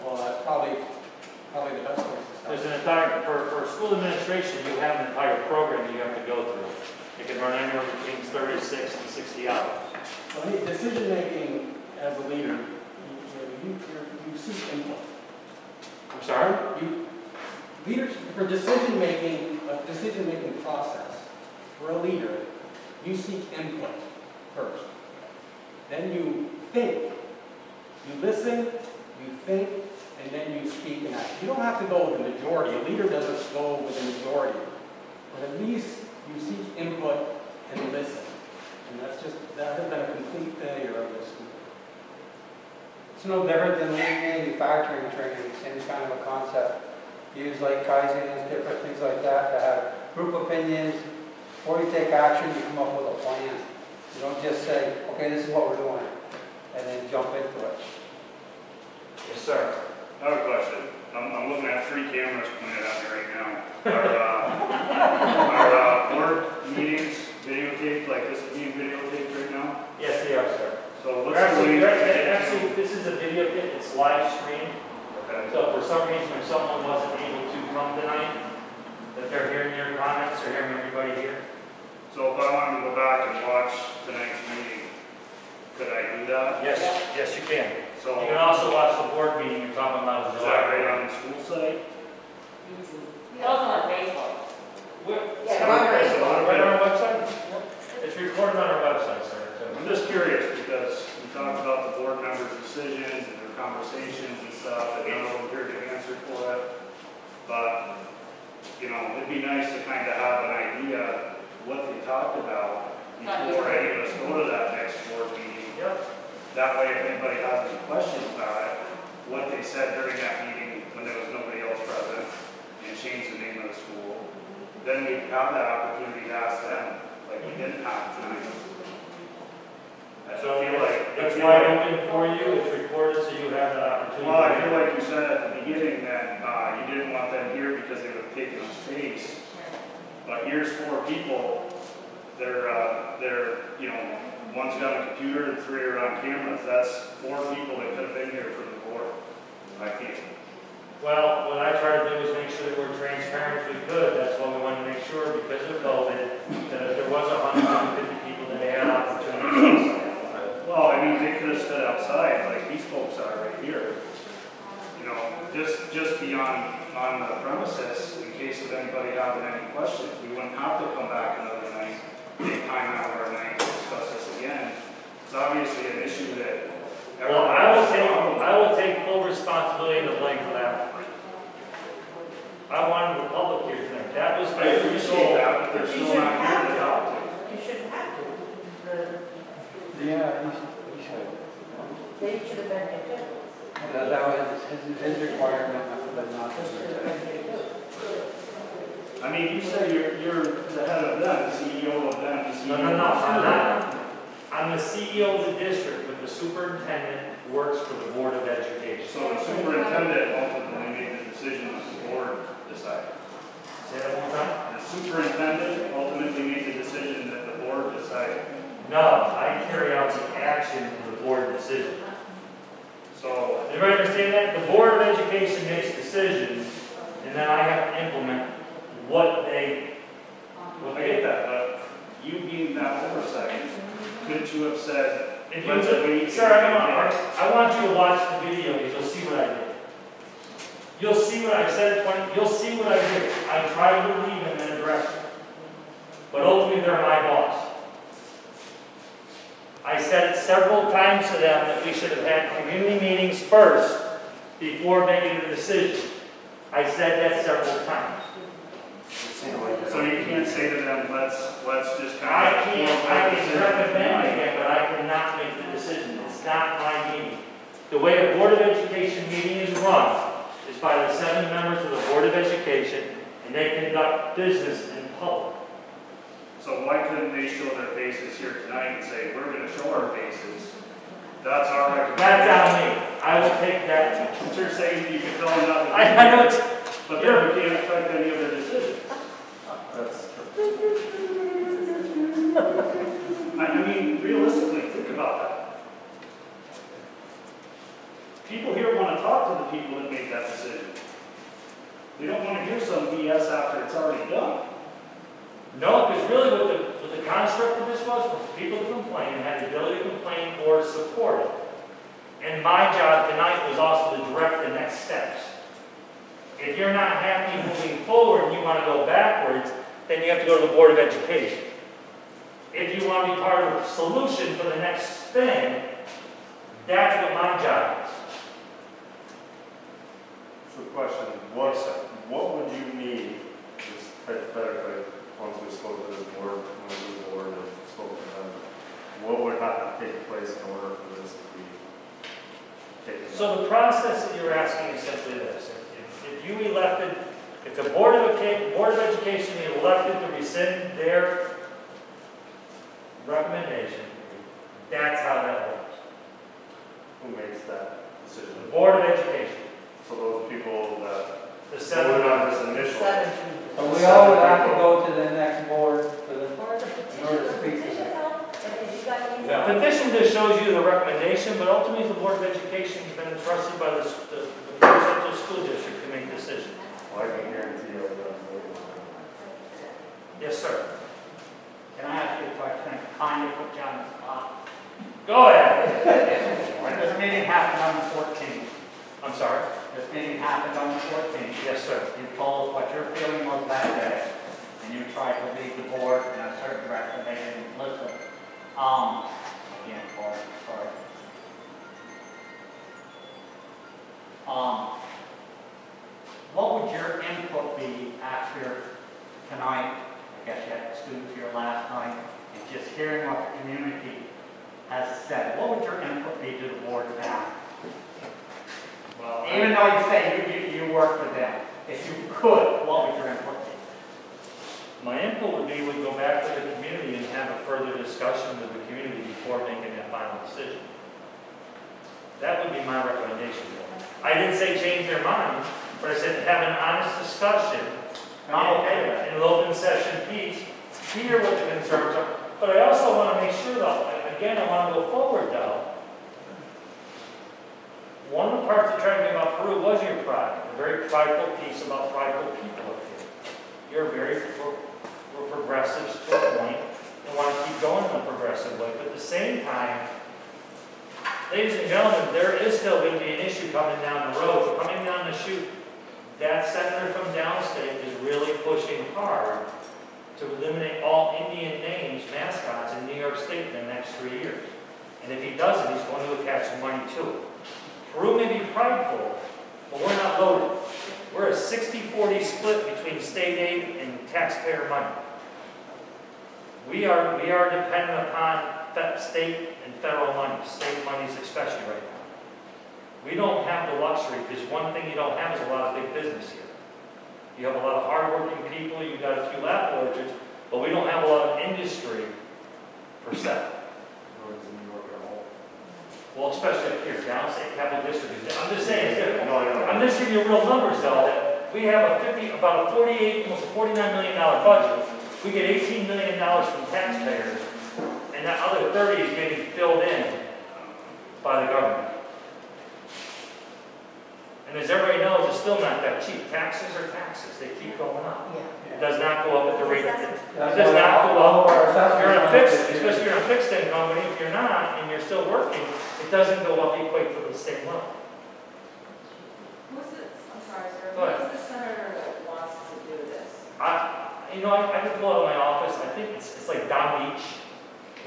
Well, that's probably the best place to start. There's an entire, for school administration, you have an entire program you have to go through. It can run anywhere between 36 and 60 hours. So any decision-making as a leader, you seek input. I'm sorry? Leadership, for decision-making, a decision-making process, for a leader, you seek input first. Then you think. You listen, you think, and then you speak and act. You don't have to go with the majority. A leader doesn't go with the majority. But at least you seek input and listen. And that has been a complete failure of this school. It's no different than lean manufacturing training, same kind of a concept. Use like Kaizens, different things like that to have group opinions. Before you take action, you come up with a plan. You don't just say, okay, this is what we're doing, and then jump into it. Yes, sir. I have a question. I'm looking at 3 cameras pointed at me right now. Our board meetings videotaped, like this is being videotaped right now? Yes, they are, sir. So what's Actually, the this is a video, it's live stream. Okay. So for some reason, if someone wasn't able to come tonight, that they're hearing your comments, they're hearing everybody here. So if I wanted to go back and watch tonight's meeting, could I do that? Yes, yes, you can. So You can also watch the board meeting you're talking about. is that right on the school site? He also on Facebook. It's right on our website? It's recorded on our website, sir. I'm just curious because we talked about the board members' decisions and their conversations and stuff, and none of them here to answer for it. But, you know, it'd be nice to kind of have an idea what they talked about before any of us go to that next board meeting. Yep. That way, if anybody has any questions about it, what they said during that meeting when there was nobody else present, and change the name of the school, then we have that opportunity to ask them, like we didn't have tonight. So I feel like it's wide open for you, it's recorded, so you have that opportunity. Well, I feel like you said at the beginning that you didn't want them here because they would have taken up space. But here's 4 people. They're, you know, one's got a computer and 3 are on cameras. That's 4 people that could have been here for the board, I feel. Well, what I try to do is make sure that we're transparent as we could. That's why we wanted to make sure, because of COVID, that if there was 150 people, that they had opportunities. Well, I mean, they could have stood outside like these folks are right here. You know, just beyond on the premises, in case of anybody having any questions. We wouldn't have to come back another night, take time out of our night to discuss this again. It's obviously an issue that Well, I will take full responsibility and the blame for that. I wanted the public here tonight. That was my appreciate that, but they're still not here to talk to. You shouldn't have to. Yeah, he should. They should have been here too. That was his requirement, but not his. I mean, you said you're the head of them, CEO of them, CEO No, I'm not. I'm the CEO of the district, but the superintendent works for the Board of Education. So the superintendent ultimately made the decision that the board decided. Say that one more time? The superintendent ultimately made the decision that the board decided. No, I carry out the action of the board decision. So, Does everybody understand that? The Board of Education makes decisions, and then I have to implement what they I get that, but you being that oversight, couldn't you have said, If let's wait? Sir, I want you to watch the video because you'll see what I did. You'll see what I said, you'll see what I did. I tried to lead them in a direction. But ultimately, they're my boss. I said several times to them that we should have had community meetings first before making the decision. I said that several times. So you can't say to them, let's just kind I of. can recommend it, but I cannot make the decision. It's not my meeting. The way a Board of Education meeting is run is by the 7 members of the Board of Education, and they conduct business in public. So why couldn't they show their faces here tonight and say, we're going to show our faces? That's our recommendation. That's on me. I will take that saying you can tell them not to. I know it's, But then we can't affect any of their decisions. That's true. I mean, realistically, think about that. People here want to talk to the people that made that decision. They don't want to hear some BS after it's already done. no, because really what the construct of this was for people to complain, and had the ability to complain or support it. And my job tonight was also to direct the next steps. If you're not happy moving forward and you want to go backwards, then you have to go to the Board of Education. If you want to be part of the solution for the next thing, that's what my job is. So question, what would you need, just hypothetically, once we spoke to the board, and spoke to them, what would have to take place in order for this to be taken? So the process that you're asking is simply this. If you elected, if the Board of Education elected to rescind their recommendation, that's how that works. Who makes that decision? The Board of Education. So those people that The voted seven, on this initial. So So we all would have to go to the next board for the, Or the in order to speak to petition that. help, and if you got any. the petition just shows you the recommendation, but ultimately the Board of Education has been entrusted by the Central School District to make decisions. Well, I can guarantee you that. Yes, sir. Can I ask you a question? Kind of put you on the spot. Go ahead. This meeting happened on the 14th. I'm sorry. This meeting happened on the 14th. Yes, sir. You told us what your feeling was that day, and you tried to lead the board in a certain direction. They didn't listen. Again, sorry. What would your input be after tonight? I guess you had the students here last night, and just hearing what the community has said. What would your input be to the board now? Well, Even though you say you work with them, if you could, what would your input be? my input would be we go back to the community and have a further discussion with the community before making that final decision. That would be my recommendation. I didn't say change their mind, but I said have an honest discussion. And I'm okay with that. In an open session piece, hear what the concerns are. But I also want to make sure though, again, I want to go forward though. One of the parts that tried to get about Peru was your pride, a very prideful piece about prideful people up here. You're we're progressives to a point and want to keep going in a progressive way. But at the same time, ladies and gentlemen, there is still going to be an issue coming down the road. Coming down the chute, that senator from downstate is really pushing hard to eliminate all Indian names, mascots in New York State in the next 3 years. And if he doesn't, he's going to attach some money to it. Peru may be prideful, but we're not loaded. We're a 60-40 split between state aid and taxpayer money. We are dependent upon state and federal money, state monies especially right now. We don't have the luxury, because one thing you don't have is a lot of big business here. You have a lot of hardworking people, you've got a few apple orchards, but we don't have a lot of industry per se. Well, especially up here, downstate capital district. I'm just saying it's different. I'm just giving you real numbers though, that we have about a 48, almost a $49 million budget. We get $18 million from taxpayers, and that other 30 is getting filled in by the government. And as everybody knows, it's still not that cheap. Taxes are taxes. They keep going up. It does not go up at the rate that it does not go up. If you're in a fixed, especially if you're in a fixed income company, if you're not and you're still working, it doesn't go up equate to the same level. Who's it, I'm sorry, sir, Go ahead. who's the senator that wants to do this? I can pull out of my office. I think it's like Don Beach.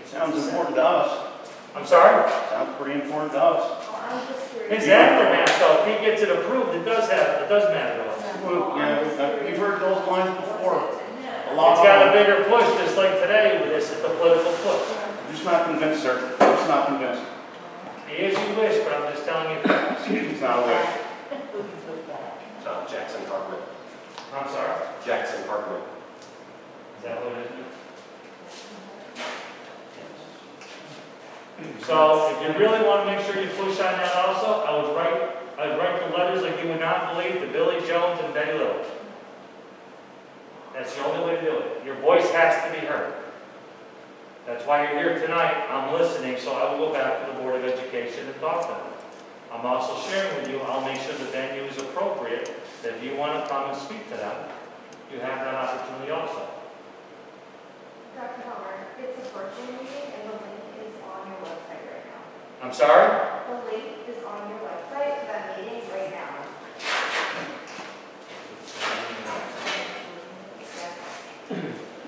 Sounds important to us. I'm sorry? Sounds pretty important to us. Well, I'm just curious. His aftermath, though, if he gets it approved, it does matter to us. Well, yeah, we've heard those lines before. A It's lot got a of them. bigger push, just like today with this, it's a political push. I'm just not convinced, sir. I'm just not convinced. Be as you wish, but I'm just telling you facts. He's not aware. Jackson Parkman. I'm sorry? Jackson Parkman. Is that what it is? So if you really want to make sure you push on that also, I'd write the letters do it. Your voice has to be heard. That's why you're here tonight. I'm listening, so I will go back to the Board of Education and talk to them. I'm also sharing with you, I'll make sure the venue is appropriate, that if you want to come and speak to them, you have that opportunity also. Dr. Palmer, it's a virtual meeting and the link is on your website right now. I'm sorry? The link is on your website for that meeting right now.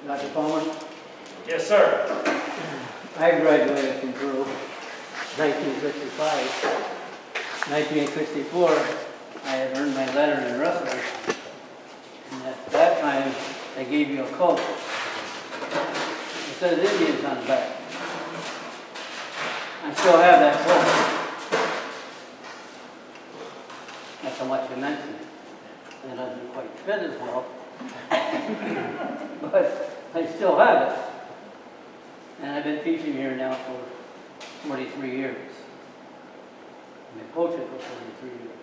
Dr. Palmer, Yes, sir. I graduated from Peru 1965. 1964, I had earned my letter in wrestling. And at that time, they gave you a coat. It says Indians on the back. I still have that coat. That's how much it meant to me. It doesn't quite fit as well. But I still have it. And I've been teaching here now for 43 years. I've been coaching for 43 years.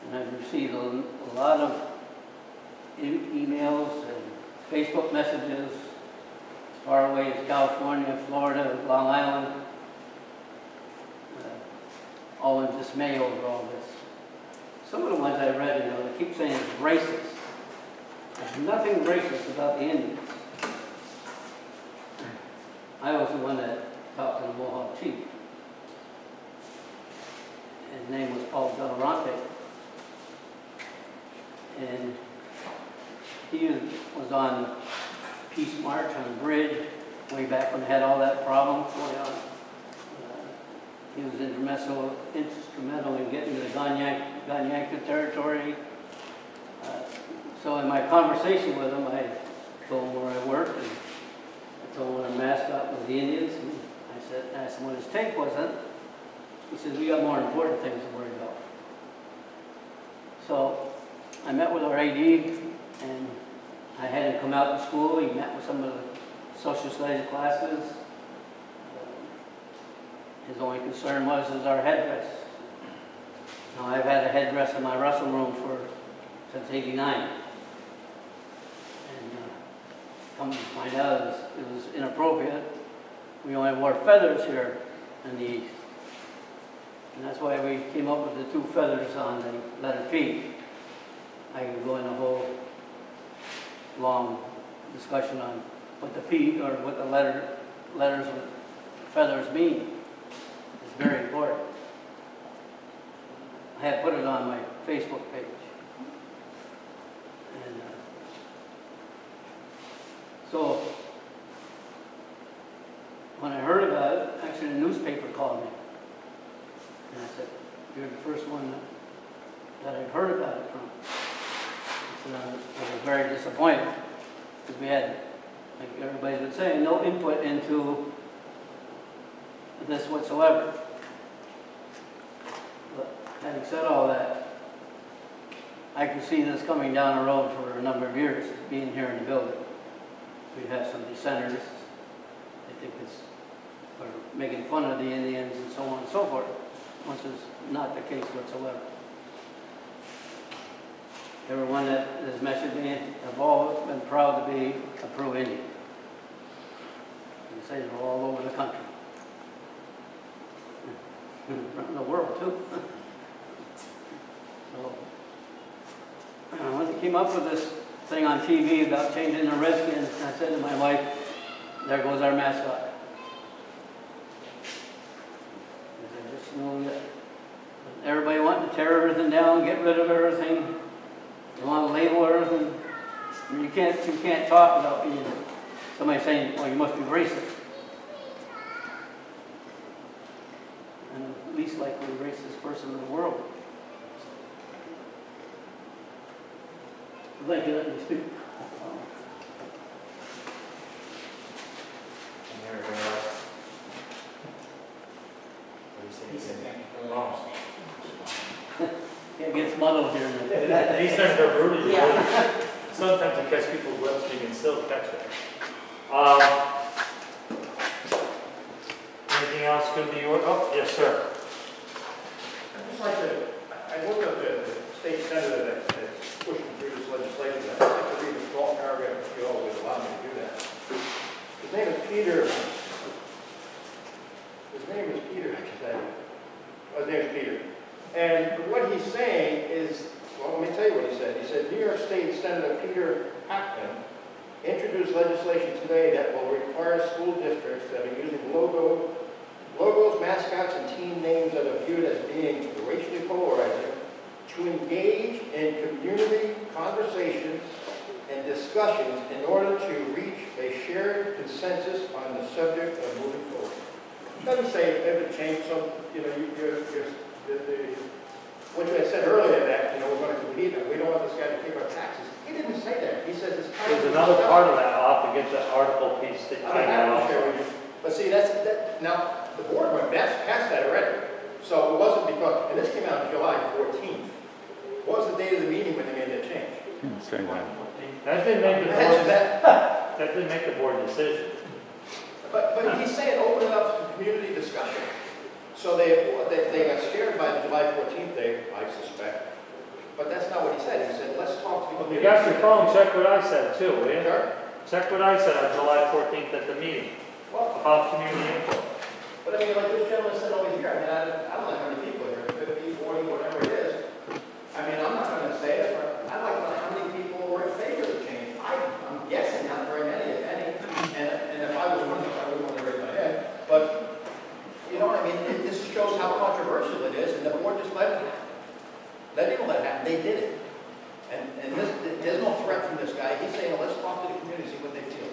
And I've received a lot of emails and Facebook messages as far away as California, Florida, Long Island, all in dismay over all this. Some of the ones I read, they keep saying it's racist. There's nothing racist about the Indians. I was the one that talked to the Mohawk chief. His name was Paul Delarante. And he was on Peace March on the bridge way back when they had all that problem going on. He was instrumental in getting to the Ganyanka territory. So in my conversation with him, I told him where I worked, and I told him what our mascot was the Indians, and I asked him what his take was on it. He said, we got more important things to worry about. So I met with our AD, and I had him come out to school. He met with some of the social studies classes. His only concern was our headdress. Now, I've had a headdress in my wrestling room since '89. And come to find out it was inappropriate. We only wore feathers here in the East. And that's why we came up with the two feathers on the letter P. I can go in a whole long discussion on what the P or what the letters with feathers mean. It's very important. I have put it on my Facebook page. And so when I heard about it, actually the newspaper called me. And I said, you're the first one that I've heard about it from. And I was very disappointed because we had, like everybody's been saying, no input into this whatsoever. But having said all that, I can see this coming down the road for a number of years, being here in the building. We have some dissenters. I think we're making fun of the Indians and so on and so forth, which is not the case whatsoever. Everyone that has messaged me have all been proud to be a Peru Indian. They say they're all over the country. In the world, too. So, when they came up with this thing on TV about changing the Redskins, I said to my wife, there goes our mascot. I just knew that everybody wanted to tear everything down, get rid of everything. They want to label everything. I mean, you can't talk without being somebody saying, well, you must be racist. And the least likely racist person in the world. Thank you, let me speak. Anything else? What do you say? It gets muddled here. These things are brutal. Yeah. Sometimes you catch people's lips, you can still catch it. Anything else come to your, oh, yes, sir. I'd just like to, I looked at the state senator that's pushing through this legislation. I'd like to read a small paragraph Peter, his name is Peter, I can tell you. His name is Peter. And what he's saying is, well, let me tell you what he said. He said, New York State Senator Peter Hackman introduced legislation today that will require school districts that are using logos, mascots, and team names that are viewed as being racially polarizing to engage in community conversations and discussions in order to reach a shared consensus on the subject of moving forward. It doesn't say it would change some, you know, what you had said earlier that, you know, we're going to compete and we don't want this guy to keep our taxes. He didn't say that. He says it's kind There's of another part of that, I'll have to get the article piece that I'm happy to share I with you. But see, now, the board went past that already. So it wasn't because, and this came out on July 14th. What was the date of the meeting when they made that change? That didn't make the board, that didn't make the board decision. But he's saying open it up to community discussion. So they got scared by the July 14th date, I suspect. But that's not what he said. He said, let's talk to the community. You got your phone, check what I said too, will you? Sure. Check what I said on July 14th at the meeting Well, about community input. but I mean, like this gentleman said over here, I mean, I don't know how many people are here, 50, 40, whatever it is. I mean, I'm not going to say it, but I'd like to know how many people were in favor of the change. I'm guessing not very many, if any. And if I was one of them, I wouldn't want to raise my head. But, you know what I mean? This shows how controversial it is, and the board just let it happen. They didn't let it happen, they did it. And there's no threat from this guy. He's saying, well, let's talk to the community, see what they feel.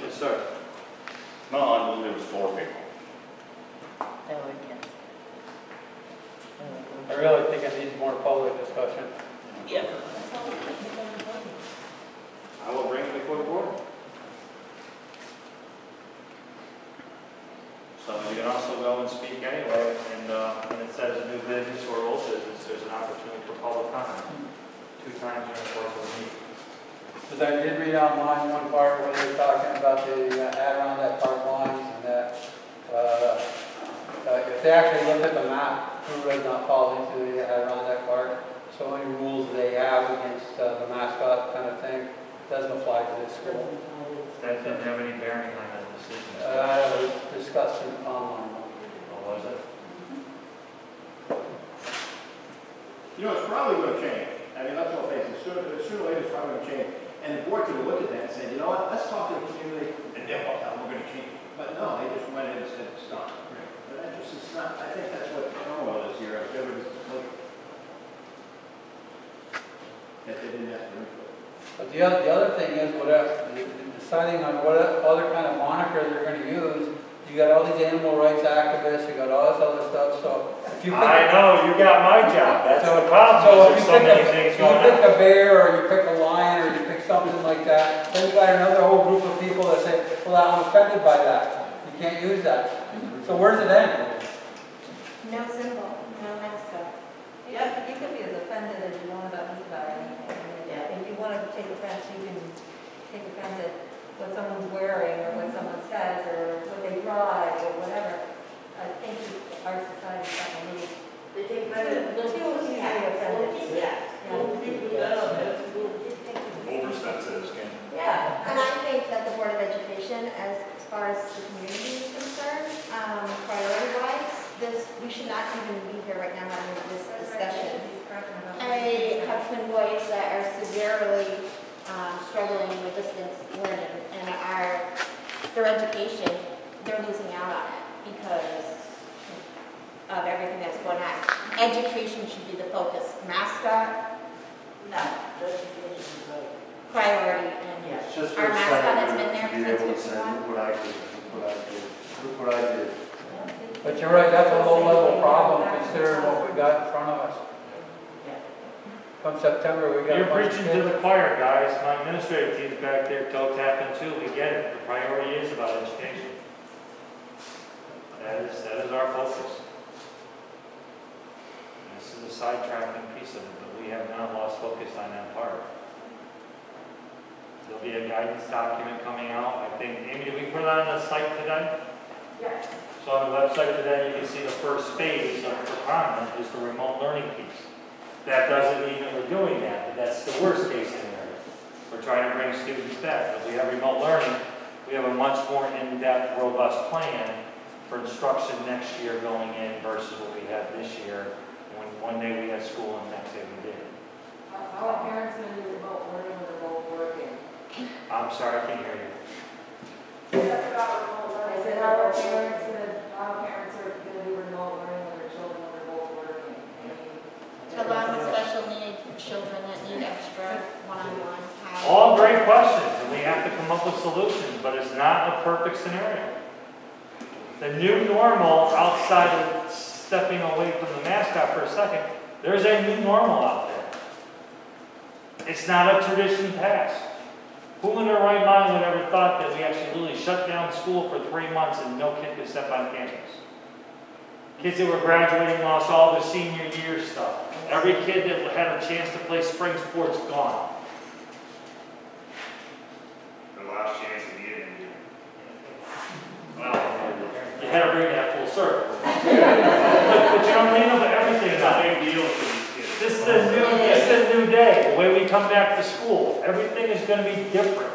Yes, sir. No, I believe it was 4 people. I really think it needs more public discussion. Yeah. I will bring it before the board. So you can also go and speak anyway, and when it says new business or old business, there's an opportunity for public comment 2 times during the course of the meeting. Because I did read online one part where they were talking about the Adirondack Park lines and that if they actually look at the map, Peru does not fall into the Adirondack Park. So many rules they have against the mascot kind of thing doesn't apply to this school. That didn't have any bearing on the decision. That was discussed in online. Or was it? You know, it's probably going to change. I mean, let's all face it. Sooner or later, it's probably going to change. And the board could have looked at that and said, you know what, let's talk to the community, and then we're going to change. But no, they just went in and said, stop. But that just is not, I think that's what Cromwell is here. Everybody's that they didn't have to input. But the other thing is, deciding on what other kind of moniker they're going to use. You got all these animal rights activists, you got all this other stuff, so if you pick I know, you got my job, that's So- the problem, so there's so many things you going pick on. a bear, or you pick a lion, or you pick something like that, then you got another whole group of people that say, well, I'm offended by that. You can't use that. So where's it end? No symbol, no mascot. Yeah, you can be as offended as you want about me about anything. Yeah, if you want to take offense, you can take offense at what someone's wearing, or what someone says, or what they drive, or whatever. I think our society's gotten a little, They take too easily offended. Oversensitive, Ken. Yeah, and I think that the Board of Education, as far as the community is concerned, priority-wise, we should not even be here right now having this discussion. I have twin boys that are severely struggling with distance learning, and their education, they're losing out on it because of everything that's going on. Education should be the focus. Mascot, no. Priority, and It's just our for mascot has been senators there to be since able to say, 51. look what I did, look what I did, look what I did. But you're right, that's a low-level problem considering what we got in front of us. Come September, we got a You're bunch of preaching to kids. the choir, guys. My administrative team's back there toe tapping too. We get it. The priority is about education. That is our focus. And this is a sidetracking piece of it, but we have not lost focus on that part. There'll be a guidance document coming out. I think, Amy, did we put it on the site today? Yes. So on the website today, you can see the first phase of the comment is the remote learning piece. That doesn't mean that we're doing that, but that's the worst case scenario. We're trying to bring students back. If we have remote learning, we have a much more in-depth, robust plan for instruction next year going in versus what we had this year, when one day we had school and the next day we didn't. How are parents going to do remote learning when they're both working? I'm sorry, I can't hear you. That's about remote learning. I said, how are parents going to do remote learning when their children are both working? To allow the special needs children that need extra one-on-one. All great questions, and we have to come up with solutions, but it's not a perfect scenario. The new normal, outside of stepping away from the mascot for a second, there's a new normal out there. It's not a tradition past. Who in their right mind would ever thought that we actually really shut down school for 3 months and no kid could step on campus? Kids that were graduating lost all their senior year stuff. Every kid that had a chance to play spring sports gone. The last chance of the year. Well, you had to bring that full circle. but you know what I mean? But everything It's now. a big deal for these kids. This is a new day. The way we come back to school, everything is going to be different.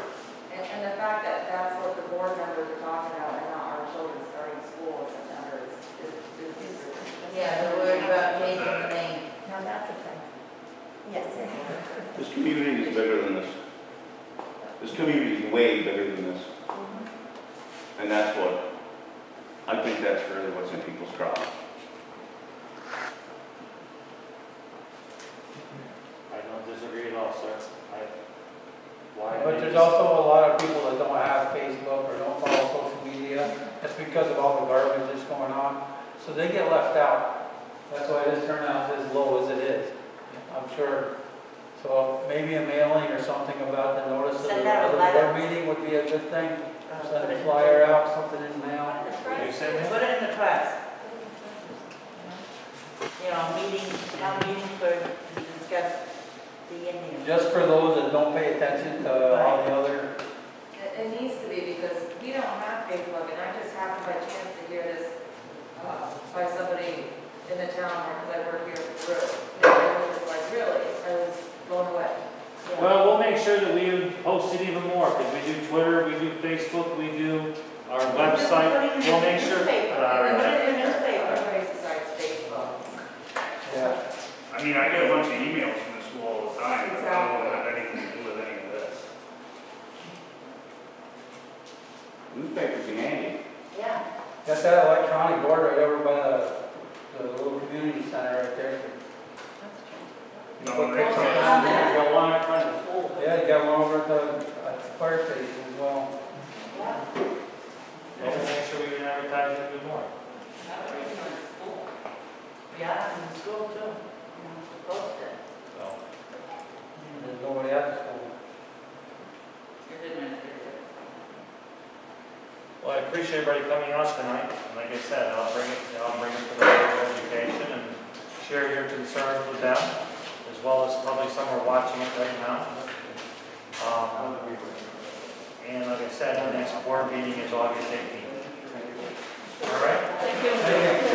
And the fact that that's what the board members are talking about, and not our children starting school in September is. Yeah, they're worried about changing the name. No, that's a thing. Yes. This community is bigger than this. This community is way bigger than this. And that's what, I think that's really what's in people's crowd. I don't disagree at all, sir. Why? But there's also a lot of people that don't have Facebook or don't follow social media. That's because of all the garbage that's going on. So they get left out. That's why this turnout is as low as it is, I'm sure. So maybe a mailing or something about the notice of Send out a the letter. board meeting would be a good thing. Send a flyer out, something in the mail. You say that? Put it in the press. You know, meeting to discuss the Indians. Just for those that don't pay attention to all the other. It needs to be, because we don't have Facebook, and I just happened by chance to hear this by somebody in the town, because I work here for Peru. And I was just like, really? I was blown away. Yeah. Well, we'll make sure that we post it even more, because we do Twitter, we do Facebook, we do our website. We'll make sure. Put it in the newspaper. Everybody besides Facebook. Yeah. I mean, I get a bunch of emails from the school all the time, but I don't have anything to do with any of this. Newspapers are handy. Yeah. Got that electronic board right over by the little community center right there. No, they You got one in front of the school. Yeah, you got one over at the fire station as well. We'll make sure we can advertise it even more. Yeah, in the school too. You know, post it. So, There's nobody at the school. well, I appreciate everybody coming out tonight. And like I said, I'll bring it to the Board of Education and share your concerns with them, as well as probably some are watching it right now. And like I said, the next board meeting is August 18th. All right? Thank you. Thank you.